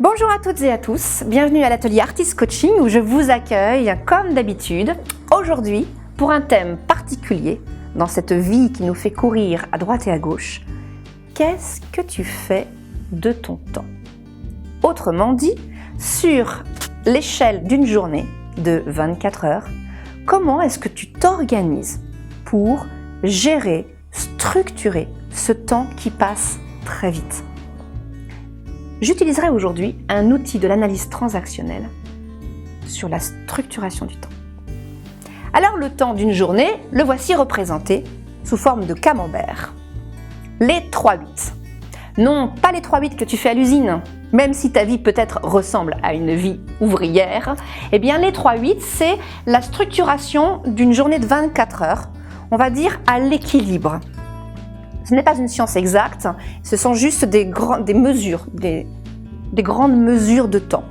Bonjour à toutes et à tous, bienvenue à l'atelier Artist Coaching où je vous accueille comme d'habitude aujourd'hui pour un thème particulier dans cette vie qui nous fait courir à droite et à gauche. Qu'est-ce que tu fais de ton temps? Autrement dit, sur l'échelle d'une journée de 24 heures, comment est-ce que tu t'organises pour gérer, structurer ce temps qui passe très vite? J'utiliserai aujourd'hui un outil de l'analyse transactionnelle sur la structuration du temps. Alors le temps d'une journée, le voici représenté sous forme de camembert. Les 3-8. Non, pas les 3-8 que tu fais à l'usine, même si ta vie peut-être ressemble à une vie ouvrière, eh bien les 3-8, c'est la structuration d'une journée de 24 heures, on va dire à l'équilibre. Ce n'est pas une science exacte, ce sont juste des grandes mesures de temps.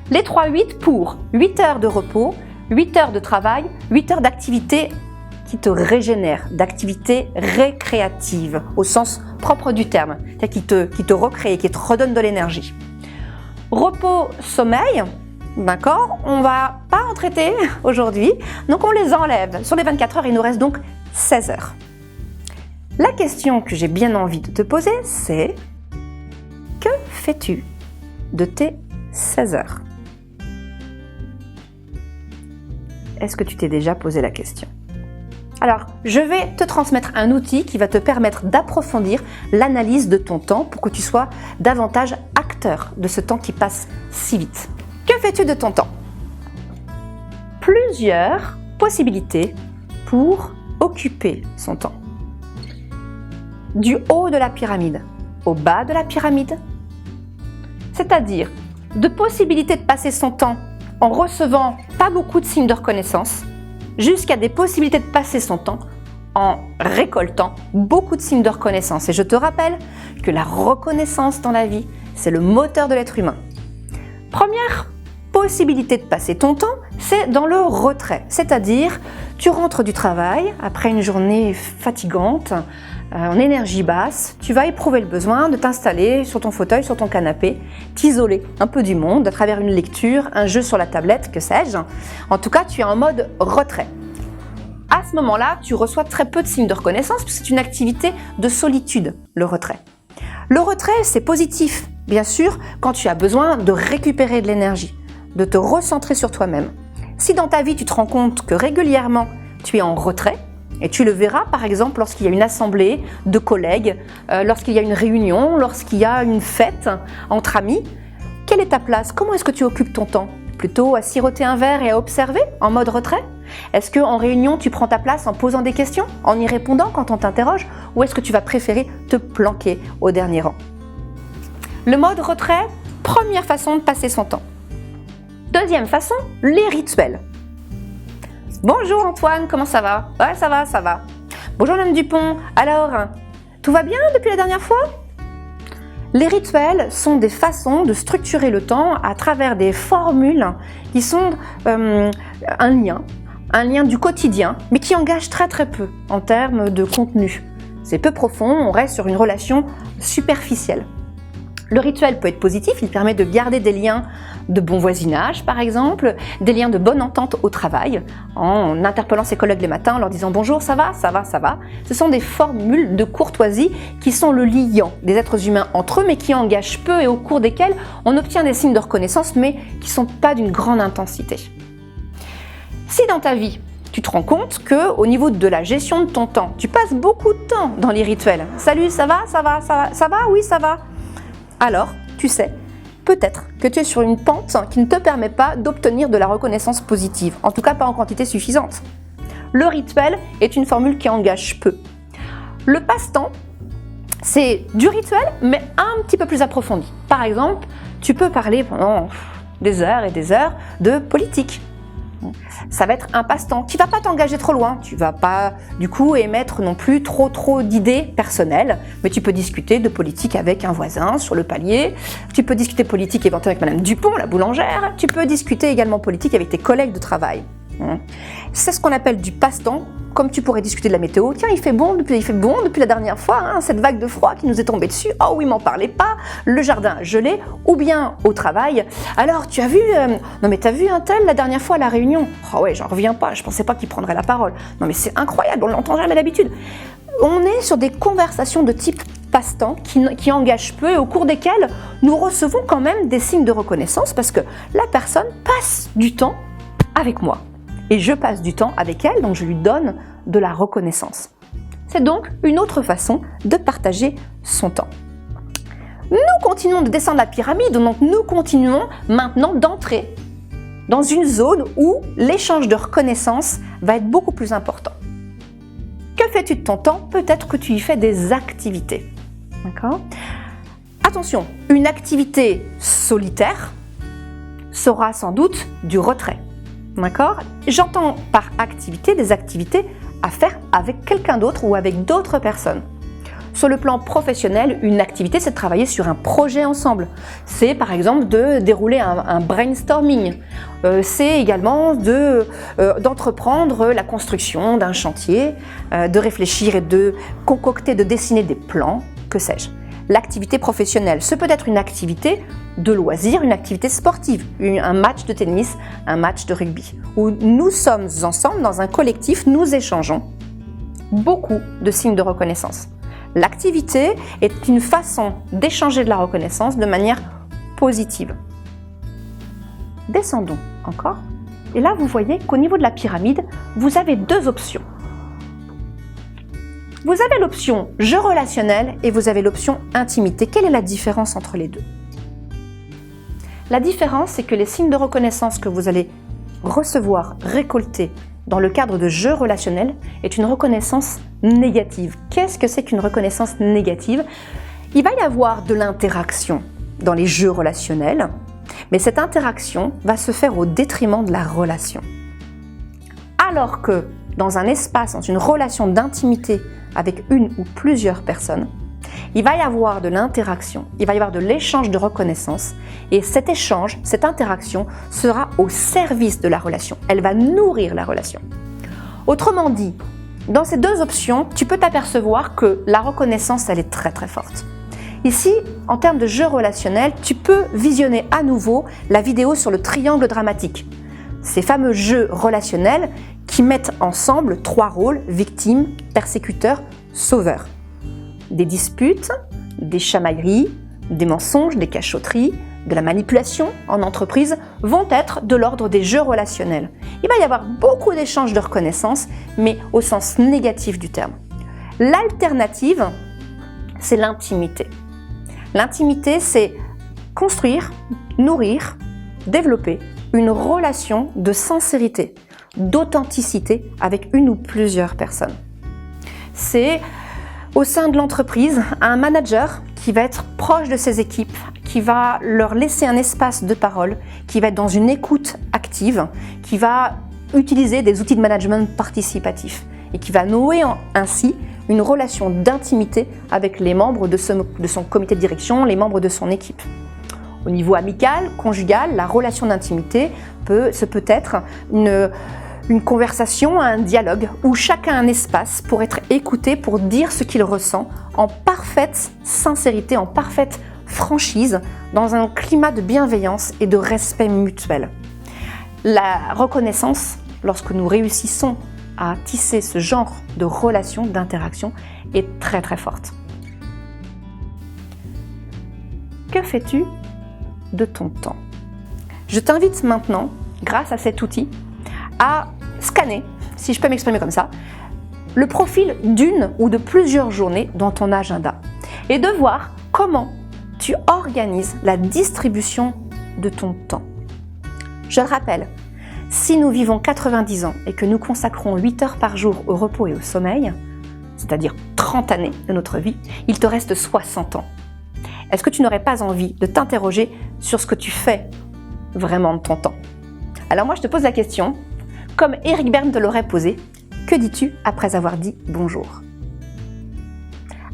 Les 3-8 pour 8 heures de repos, 8 heures de travail, 8 heures d'activité qui te régénère, d'activité récréative au sens propre du terme, c'est-à-dire qui te recrée, qui te redonne de l'énergie. Repos, sommeil, d'accord, on ne va pas en traiter aujourd'hui, donc on les enlève. Sur les 24 heures, il nous reste donc 16 heures. La question que j'ai bien envie de te poser, c'est que fais-tu de tes 16 heures? Est-ce que tu t'es déjà posé la question? Alors, je vais te transmettre un outil qui va te permettre d'approfondir l'analyse de ton temps pour que tu sois davantage acteur de ce temps qui passe si vite. Que fais-tu de ton temps? Plusieurs possibilités pour occuper son temps. Du haut de la pyramide au bas de la pyramide, c'est-à-dire de possibilités de passer son temps en recevant pas beaucoup de signes de reconnaissance, jusqu'à des possibilités de passer son temps en récoltant beaucoup de signes de reconnaissance. Et je te rappelle que la reconnaissance dans la vie, c'est le moteur de l'être humain. Première possibilité de passer ton temps, c'est dans le retrait, c'est-à-dire tu rentres du travail après une journée fatigante, en énergie basse, tu vas éprouver le besoin de t'installer sur ton fauteuil, sur ton canapé, t'isoler un peu du monde à travers une lecture, un jeu sur la tablette, que sais-je. En tout cas, tu es en mode retrait. À ce moment-là, tu reçois très peu de signes de reconnaissance puisque c'est une activité de solitude, le retrait. Le retrait, c'est positif, bien sûr, quand tu as besoin de récupérer de l'énergie, de te recentrer sur toi-même. Si dans ta vie, tu te rends compte que régulièrement, tu es en retrait, et tu le verras par exemple lorsqu'il y a une assemblée de collègues, lorsqu'il y a une réunion, lorsqu'il y a une fête entre amis. Quelle est ta place? Comment est-ce que tu occupes ton temps? Plutôt à siroter un verre et à observer en mode retrait? Est-ce qu'en réunion tu prends ta place en posant des questions, en y répondant quand on t'interroge? Ou est-ce que tu vas préférer te planquer au dernier rang? Le mode retrait, première façon de passer son temps. Deuxième façon, les rituels. Bonjour Antoine, comment ça va? Ouais, ça va. Bonjour Madame Dupont, alors, tout va bien depuis la dernière fois? Les rituels sont des façons de structurer le temps à travers des formules qui sont un lien du quotidien, mais qui engagent très peu en termes de contenu. C'est peu profond, on reste sur une relation superficielle. Le rituel peut être positif, il permet de garder des liens de bon voisinage par exemple, des liens de bonne entente au travail, en interpellant ses collègues les matins, en leur disant bonjour, ça va. Ce sont des formules de courtoisie qui sont le liant des êtres humains entre eux, mais qui engagent peu et au cours desquels on obtient des signes de reconnaissance, mais qui ne sont pas d'une grande intensité. Si dans ta vie, tu te rends compte qu'au niveau de la gestion de ton temps, tu passes beaucoup de temps dans les rituels. Salut, ça va? Oui, ça va. Alors, tu sais, peut-être que tu es sur une pente qui ne te permet pas d'obtenir de la reconnaissance positive, en tout cas pas en quantité suffisante. Le rituel est une formule qui engage peu. Le passe-temps, c'est du rituel, mais un petit peu plus approfondi. Par exemple, tu peux parler pendant des heures et des heures de politique. Ça va être un passe-temps qui ne va pas t'engager trop loin. Tu ne vas pas du coup émettre non plus trop d'idées personnelles, mais tu peux discuter de politique avec un voisin sur le palier, tu peux discuter politique éventuellement avec Madame Dupont, la boulangère, tu peux discuter également politique avec tes collègues de travail. C'est ce qu'on appelle du passe-temps, comme tu pourrais discuter de la météo. Tiens, il fait bon depuis la dernière fois, hein, cette vague de froid qui nous est tombée dessus. Oh oui, m'en parlez pas, le jardin gelé, ou bien au travail. Alors, tu as vu, non mais t'as vu un tel la dernière fois à la réunion? Oh ouais, j'en reviens pas, je pensais pas qu'il prendrait la parole. Non mais c'est incroyable, on l'entend jamais d'habitude. On est sur des conversations de type passe-temps qui engagent peu et au cours desquelles nous recevons quand même des signes de reconnaissance parce que la personne passe du temps avec moi. Et je passe du temps avec elle, donc je lui donne de la reconnaissance. C'est donc une autre façon de partager son temps. Nous continuons de descendre la pyramide, donc nous continuons maintenant d'entrer dans une zone où l'échange de reconnaissance va être beaucoup plus important. Que fais-tu de ton temps? Peut-être que tu y fais des activités. D'accord? Attention, une activité solitaire sera sans doute du retrait. D'accord? J'entends par activité des activités à faire avec quelqu'un d'autre ou avec d'autres personnes. Sur le plan professionnel, une activité, c'est de travailler sur un projet ensemble. C'est par exemple de dérouler un brainstorming. C'est également d'entreprendre la construction d'un chantier, de réfléchir et de concocter, de dessiner des plans, que sais-je. L'activité professionnelle, ce peut être une activité de loisir, une activité sportive, un match de tennis, un match de rugby, où nous sommes ensemble dans un collectif, nous échangeons beaucoup de signes de reconnaissance. L'activité est une façon d'échanger de la reconnaissance de manière positive. Descendons encore, et là vous voyez qu'au niveau de la pyramide, vous avez deux options. Vous avez l'option jeu relationnel et vous avez l'option intimité. Quelle est la différence entre les deux? La différence, c'est que les signes de reconnaissance que vous allez recevoir, récolter dans le cadre de jeux relationnels est une reconnaissance négative. Qu'est-ce que c'est qu'une reconnaissance négative? Il va y avoir de l'interaction dans les jeux relationnels, mais cette interaction va se faire au détriment de la relation. Alors que dans un espace, dans une relation d'intimité avec une ou plusieurs personnes, il va y avoir de l'interaction, il va y avoir de l'échange de reconnaissance et cet échange, cette interaction sera au service de la relation. Elle va nourrir la relation. Autrement dit, dans ces deux options, tu peux t'apercevoir que la reconnaissance, elle est très très forte. Ici, en termes de jeu relationnel, tu peux visionner à nouveau la vidéo sur le triangle dramatique. Ces fameux jeux relationnels qui mettent ensemble trois rôles, victime, persécuteur, sauveur. Des disputes, des chamailleries, des mensonges, des cachotteries, de la manipulation en entreprise vont être de l'ordre des jeux relationnels. Il va y avoir beaucoup d'échanges de reconnaissance, mais au sens négatif du terme. L'alternative, c'est l'intimité. L'intimité, c'est construire, nourrir, développer une relation de sincérité, d'authenticité avec une ou plusieurs personnes. C'est au sein de l'entreprise, un manager qui va être proche de ses équipes, qui va leur laisser un espace de parole, qui va être dans une écoute active, qui va utiliser des outils de management participatif et qui va nouer ainsi une relation d'intimité avec les membres de son comité de direction, les membres de son équipe. Au niveau amical, conjugal, la relation d'intimité peut être une conversation, un dialogue où chacun a un espace pour être écouté, pour dire ce qu'il ressent en parfaite sincérité, en parfaite franchise, dans un climat de bienveillance et de respect mutuel. La reconnaissance, lorsque nous réussissons à tisser ce genre de relation, d'interaction, est très très forte. Que fais-tu de ton temps? Je t'invite maintenant, grâce à cet outil, à scanner, si je peux m'exprimer comme ça, le profil d'une ou de plusieurs journées dans ton agenda et de voir comment tu organises la distribution de ton temps. Je le rappelle, si nous vivons 90 ans et que nous consacrons 8 heures par jour au repos et au sommeil, c'est-à-dire 30 années de notre vie, il te reste 60 ans. Est-ce que tu n'aurais pas envie de t'interroger sur ce que tu fais vraiment de ton temps? Alors moi, je te pose la question, comme Eric Berne te l'aurait posé, que dis-tu après avoir dit bonjour?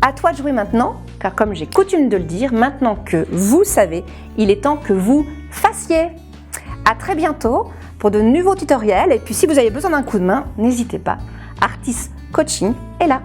À toi de jouer maintenant, car comme j'ai coutume de le dire, maintenant que vous savez, il est temps que vous fassiez. À très bientôt pour de nouveaux tutoriels. Et puis si vous avez besoin d'un coup de main, n'hésitez pas. Artis Coaching est là.